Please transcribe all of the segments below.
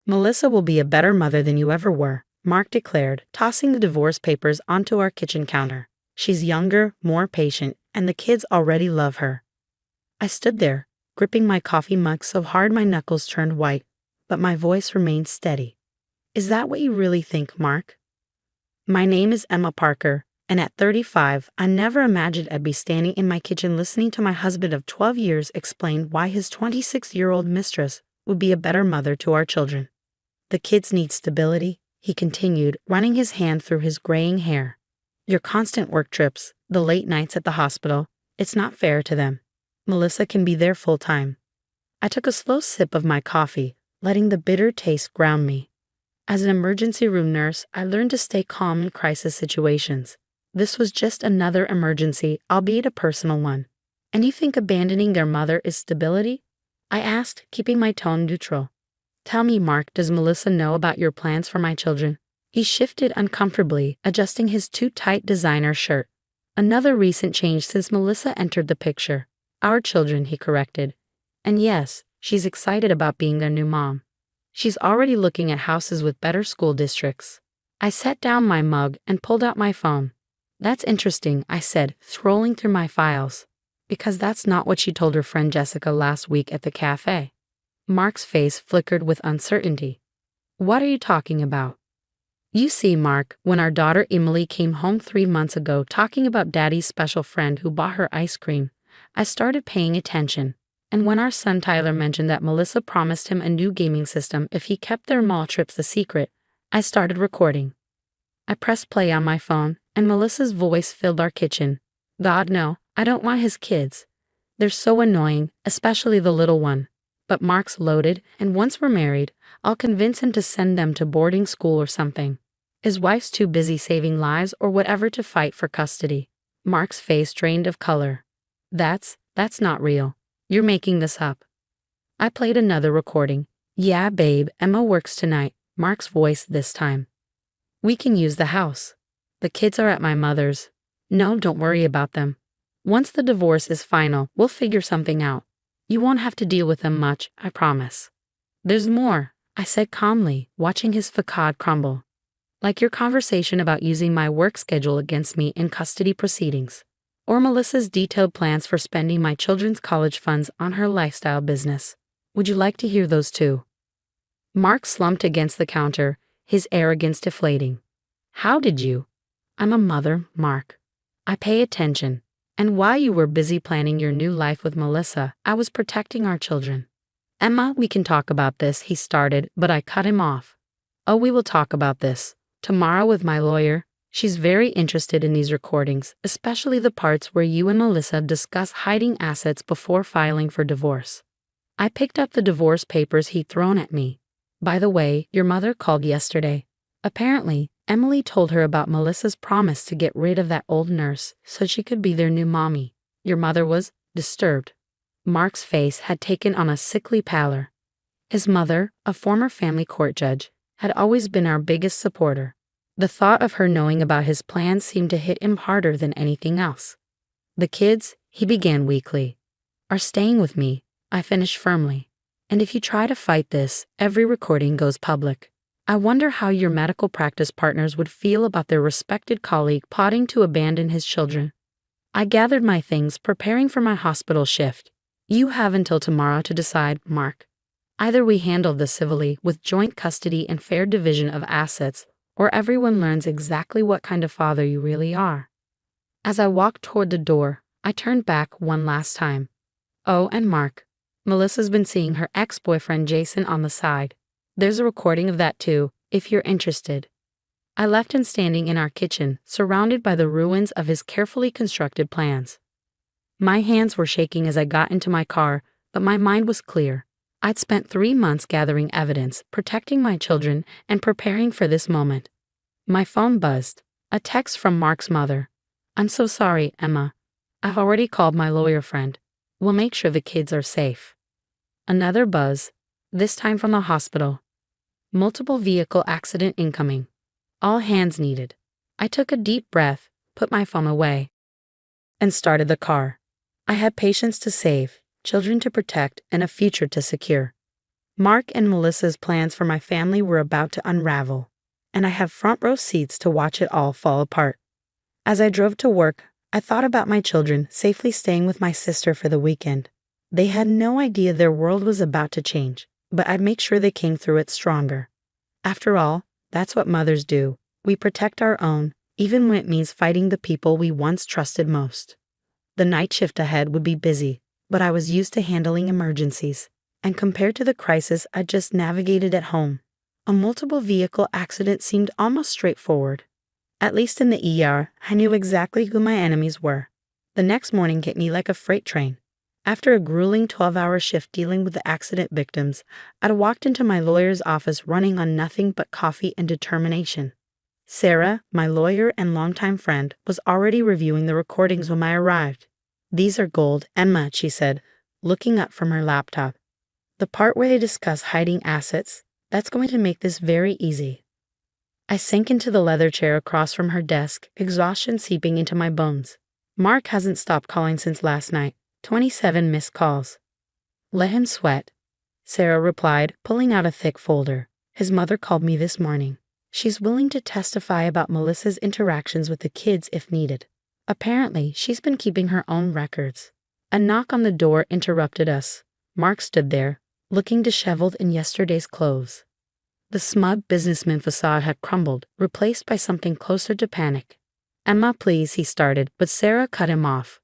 Melissa will be a better mother than you ever were, Mark declared, tossing the divorce papers onto our kitchen counter. She's younger, more patient, and the kids already love her. I stood there, gripping my coffee mug so hard my knuckles turned white, but my voice remained steady. Is that what you really think, Mark? My name is Emma Parker, and at 35, I never imagined I'd be standing in my kitchen listening to my husband of 12 years explain why his 26-year-old mistress would be a better mother to our children. The kids need stability, he continued, running his hand through his graying hair. Your constant work trips, the late nights at the hospital, it's not fair to them. Melissa can be there full-time. I took a slow sip of my coffee, letting the bitter taste ground me. As an emergency room nurse, I learned to stay calm in crisis situations. This was just another emergency, albeit a personal one. And you think abandoning their mother is stability? I asked, keeping my tone neutral. Tell me, Mark, does Melissa know about your plans for my children? He shifted uncomfortably, adjusting his too-tight designer shirt. Another recent change since Melissa entered the picture. Our children, he corrected. And yes, she's excited about being their new mom. She's already looking at houses with better school districts. I set down my mug and pulled out my phone. That's interesting, I said, scrolling through my files. Because that's not what she told her friend Jessica last week at the cafe. Mark's face flickered with uncertainty. What are you talking about? You see, Mark, when our daughter Emily came home 3 months ago talking about Daddy's special friend who bought her ice cream, I started paying attention. And when our son Tyler mentioned that Melissa promised him a new gaming system if he kept their mall trips a secret, I started recording. I pressed play on my phone, and Melissa's voice filled our kitchen. God, no, I don't want his kids. They're so annoying, especially the little one. But Mark's loaded, and once we're married, I'll convince him to send them to boarding school or something. His wife's too busy saving lives or whatever to fight for custody. Mark's face drained of color. That's not real. You're making this up. I played another recording. Yeah, babe, Emma works tonight, Mark's voice this time. We can use the house. The kids are at my mother's. No, don't worry about them. Once the divorce is final, we'll figure something out. You won't have to deal with them much, I promise. There's more, I said calmly, watching his facade crumble. Like your conversation about using my work schedule against me in custody proceedings. Or Melissa's detailed plans for spending my children's college funds on her lifestyle business. Would you like to hear those too? Mark slumped against the counter, his arrogance deflating. How did you? I'm a mother, Mark. I pay attention. And while you were busy planning your new life with Melissa, I was protecting our children. Emma, we can talk about this, he started, but I cut him off. Oh, we will talk about this. Tomorrow with my lawyer. She's very interested in these recordings, especially the parts where you and Melissa discuss hiding assets before filing for divorce. I picked up the divorce papers he'd thrown at me. By the way, your mother called yesterday. Apparently, Emily told her about Melissa's promise to get rid of that old nurse so she could be their new mommy. Your mother was disturbed. Mark's face had taken on a sickly pallor. His mother, a former family court judge, had always been our biggest supporter. The thought of her knowing about his plans seemed to hit him harder than anything else. The kids, he began weakly, are staying with me, I finished firmly. And if you try to fight this, every recording goes public. I wonder how your medical practice partners would feel about their respected colleague plotting to abandon his children. I gathered my things, preparing for my hospital shift. You have until tomorrow to decide, Mark. Either we handle this civilly with joint custody and fair division of assets, or everyone learns exactly what kind of father you really are. As I walked toward the door, I turned back one last time. Oh, and Mark. Melissa's been seeing her ex-boyfriend Jason on the side. There's a recording of that too, if you're interested. I left him standing in our kitchen, surrounded by the ruins of his carefully constructed plans. My hands were shaking as I got into my car, but my mind was clear. I'd spent 3 months gathering evidence, protecting my children, and preparing for this moment. My phone buzzed. A text from Mark's mother. I'm so sorry, Emma. I've already called my lawyer friend. We'll make sure the kids are safe. Another buzz, this time from the hospital. Multiple vehicle accident incoming. All hands needed. I took a deep breath, put my phone away, and started the car. I had patients to save, children to protect, and a future to secure. Mark and Melissa's plans for my family were about to unravel, and I have front row seats to watch it all fall apart. As I drove to work, I thought about my children safely staying with my sister for the weekend. They had no idea their world was about to change, but I'd make sure they came through it stronger. After all, that's what mothers do. We protect our own, even when it means fighting the people we once trusted most. The night shift ahead would be busy, but I was used to handling emergencies. And compared to the crisis I just navigated at home, a multiple vehicle accident seemed almost straightforward. At least in the ER, I knew exactly who my enemies were. The next morning hit me like a freight train. After a grueling 12-hour shift dealing with the accident victims, I'd walked into my lawyer's office running on nothing but coffee and determination. Sarah, my lawyer and longtime friend, was already reviewing the recordings when I arrived. "These are gold, Emma," she said, looking up from her laptop. "The part where they discuss hiding assets, that's going to make this very easy." I sank into the leather chair across from her desk, exhaustion seeping into my bones. "Mark hasn't stopped calling since last night. 27 missed calls." "Let him sweat," Sarah replied, pulling out a thick folder. "His mother called me this morning. She's willing to testify about Melissa's interactions with the kids if needed. Apparently, she's been keeping her own records." A knock on the door interrupted us. Mark stood there, looking disheveled in yesterday's clothes. The smug businessman facade had crumbled, replaced by something closer to panic. "Emma, please," he started, but Sarah cut him off.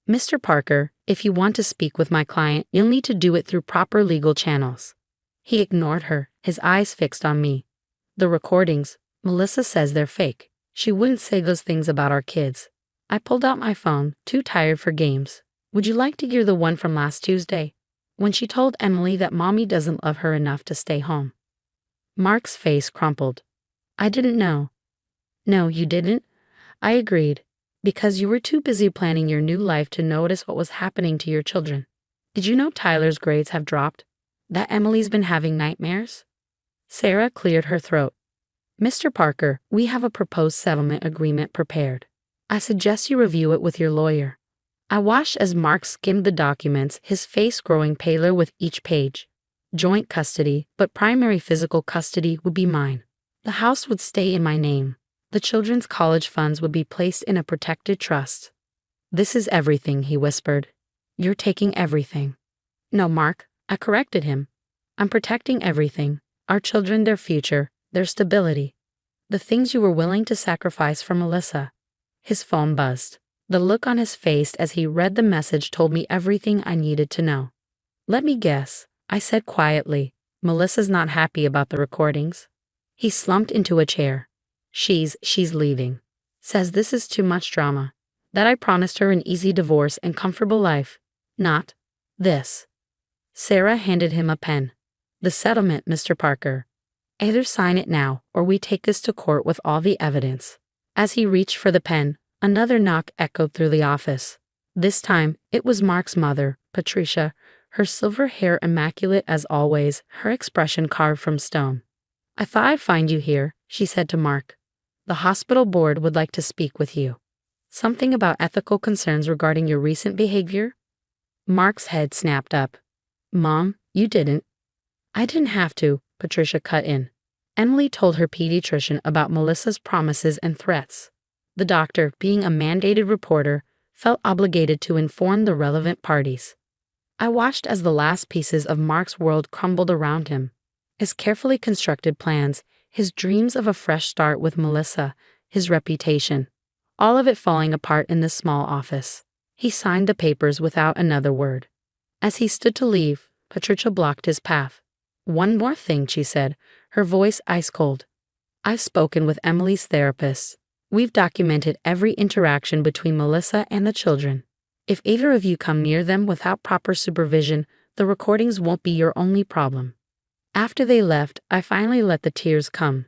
"Mr. Parker, if you want to speak with my client, you'll need to do it through proper legal channels." He ignored her, his eyes fixed on me. "The recordings, Melissa says they're fake. She wouldn't say those things about our kids." I pulled out my phone, too tired for games. "Would you like to hear the one from last Tuesday, when she told Emily that mommy doesn't love her enough to stay home?" Mark's face crumpled. "I didn't know." "No, you didn't?" I agreed. "Because you were too busy planning your new life to notice what was happening to your children. Did you know Tyler's grades have dropped? That Emily's been having nightmares?" Sarah cleared her throat. "Mr. Parker, we have a proposed settlement agreement prepared. I suggest you review it with your lawyer." I watched as Mark skimmed the documents, his face growing paler with each page. Joint custody, but primary physical custody would be mine. The house would stay in my name. The children's college funds would be placed in a protected trust. "This is everything," he whispered. "You're taking everything." "No, Mark," I corrected him. "I'm protecting everything. Our children, their future, their stability. The things you were willing to sacrifice for Melissa." His phone buzzed. The look on his face as he read the message told me everything I needed to know. "Let me guess," I said quietly. "Melissa's not happy about the recordings." He slumped into a chair. She's leaving. Says this is too much drama. That I promised her an easy divorce and comfortable life. Not this." Sarah handed him a pen. "The settlement, Mr. Parker. Either sign it now or we take this to court with all the evidence." As he reached for the pen, another knock echoed through the office. This time, it was Mark's mother, Patricia, her silver hair immaculate as always, her expression carved from stone. "I thought I'd find you here," she said to Mark. "The hospital board would like to speak with you. Something about ethical concerns regarding your recent behavior?" Mark's head snapped up. "Mom, you didn't." "I didn't have to," Patricia cut in. "Emily told her pediatrician about Melissa's promises and threats. The doctor, being a mandated reporter, felt obligated to inform the relevant parties." I watched as the last pieces of Mark's world crumbled around him. His carefully constructed plans, his dreams of a fresh start with Melissa, his reputation, all of it falling apart in this small office. He signed the papers without another word. As he stood to leave, Patricia blocked his path. "One more thing," she said, her voice ice cold. "I've spoken with Emily's therapist. We've documented every interaction between Melissa and the children. If either of you come near them without proper supervision, the recordings won't be your only problem." After they left, I finally let the tears come.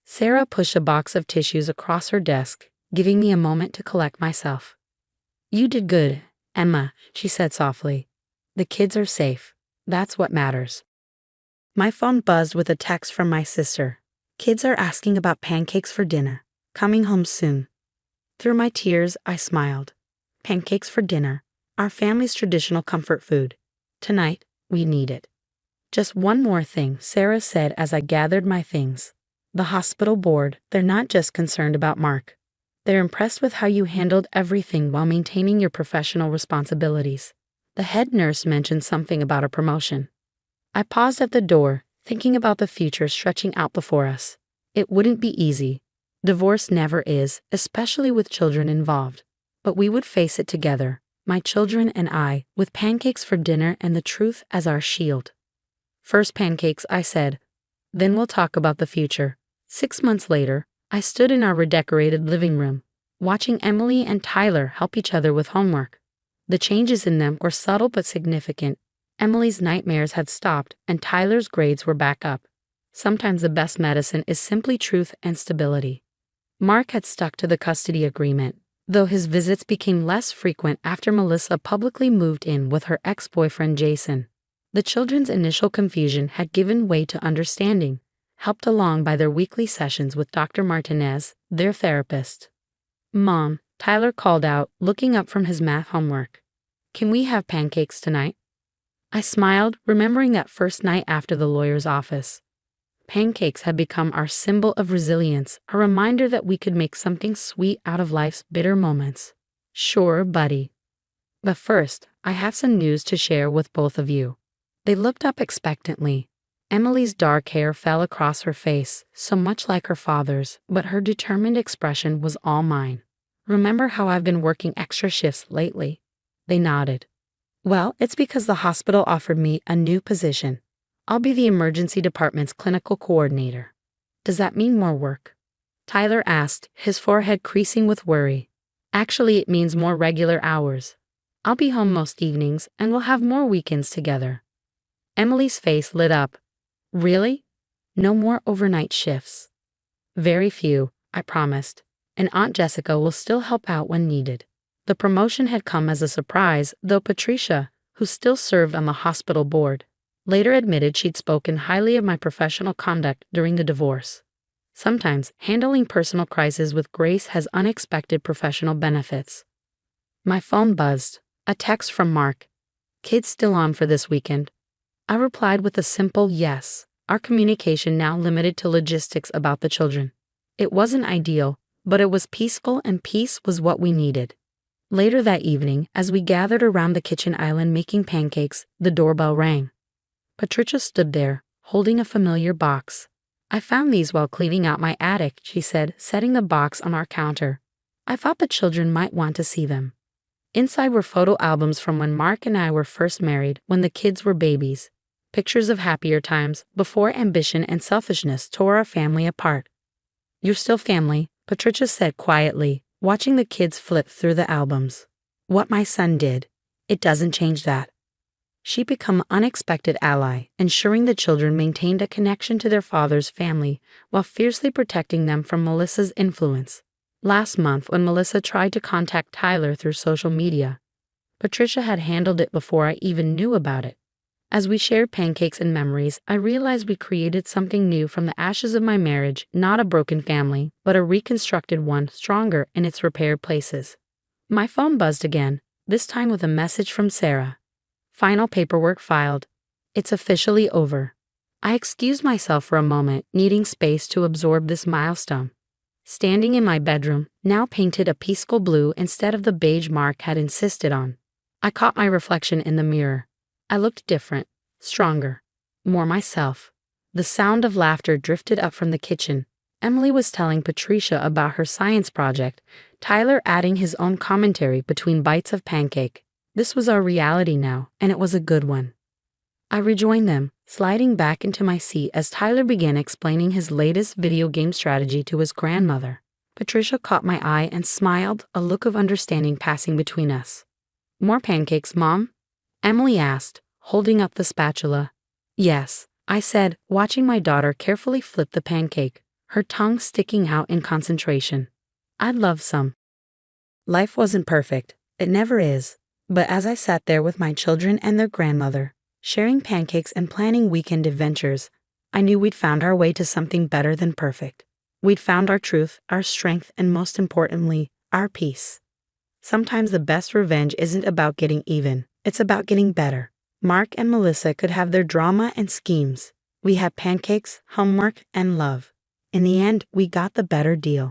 Sarah pushed a box of tissues across her desk, giving me a moment to collect myself. "You did good, Emma," she said softly. "The kids are safe. That's what matters." My phone buzzed with a text from my sister. "Kids are asking about pancakes for dinner. Coming home soon." Through my tears, I smiled. Pancakes for dinner, our family's traditional comfort food. Tonight, we need it. Just one more thing, Sarah said as I gathered my things. The hospital board, they're not just concerned about Mark. They're impressed with how you handled everything while maintaining your professional responsibilities. The head nurse mentioned something about a promotion. I paused at the door, thinking about the future stretching out before us. It wouldn't be easy. Divorce never is, especially with children involved. But we would face it together, my children and I, with pancakes for dinner and the truth as our shield. First pancakes, I said. Then we'll talk about the future. 6 months later, I stood in our redecorated living room, watching Emily and Tyler help each other with homework. The changes in them were subtle but significant. Emily's nightmares had stopped, and Tyler's grades were back up. Sometimes the best medicine is simply truth and stability. Mark had stuck to the custody agreement, though his visits became less frequent after Melissa publicly moved in with her ex-boyfriend Jason. The children's initial confusion had given way to understanding, helped along by their weekly sessions with Dr. Martinez, their therapist. "Mom," Tyler called out, looking up from his math homework. "Can we have pancakes tonight?" I smiled, remembering that first night after the lawyer's office. Pancakes had become our symbol of resilience, a reminder that we could make something sweet out of life's bitter moments. "Sure, buddy. But first, I have some news to share with both of you." They looked up expectantly. Emily's dark hair fell across her face, so much like her father's, but her determined expression was all mine. "Remember how I've been working extra shifts lately?" They nodded. "Well, it's because the hospital offered me a new position. I'll be the emergency department's clinical coordinator." "Does that mean more work?" Tyler asked, his forehead creasing with worry. "Actually, it means more regular hours. I'll be home most evenings, and we'll have more weekends together." Emily's face lit up. "Really? No more overnight shifts?" "Very few," I promised, "and Aunt Jessica will still help out when needed." The promotion had come as a surprise, though Patricia, who still served on the hospital board, later admitted she'd spoken highly of my professional conduct during the divorce. Sometimes, handling personal crises with grace has unexpected professional benefits. My phone buzzed. A text from Mark. "Kids still on for this weekend?" I replied with a simple yes, our communication now limited to logistics about the children. It wasn't ideal, but it was peaceful, and peace was what we needed. Later that evening, as we gathered around the kitchen island making pancakes, the doorbell rang. Patricia stood there, holding a familiar box. "I found these while cleaning out my attic," she said, setting the box on our counter. "I thought the children might want to see them." Inside were photo albums from when Mark and I were first married, when the kids were babies. Pictures of happier times, before ambition and selfishness tore our family apart. "You're still family," Patricia said quietly, watching the kids flip through the albums. "What my son did, it doesn't change that." She became an unexpected ally, ensuring the children maintained a connection to their father's family while fiercely protecting them from Melissa's influence. Last month, when Melissa tried to contact Tyler through social media, Patricia had handled it before I even knew about it. As we shared pancakes and memories, I realized we created something new from the ashes of my marriage, not a broken family, but a reconstructed one, stronger in its repaired places. My phone buzzed again, this time with a message from Sarah. "Final paperwork filed. It's officially over." I excused myself for a moment, needing space to absorb this milestone. Standing in my bedroom, now painted a peaceful blue instead of the beige Mark had insisted on, I caught my reflection in the mirror. I looked different, stronger, more myself. The sound of laughter drifted up from the kitchen. Emily was telling Patricia about her science project, Tyler adding his own commentary between bites of pancake. This was our reality now, and it was a good one. I rejoined them, sliding back into my seat as Tyler began explaining his latest video game strategy to his grandmother. Patricia caught my eye and smiled, a look of understanding passing between us. "More pancakes, Mom?" Emily asked, holding up the spatula. "Yes," I said, watching my daughter carefully flip the pancake, her tongue sticking out in concentration. "I'd love some." Life wasn't perfect. It never is. But as I sat there with my children and their grandmother, sharing pancakes and planning weekend adventures, I knew we'd found our way to something better than perfect. We'd found our truth, our strength, and most importantly, our peace. Sometimes the best revenge isn't about getting even, it's about getting better. Mark and Melissa could have their drama and schemes. We had pancakes, homework, and love. In the end, we got the better deal.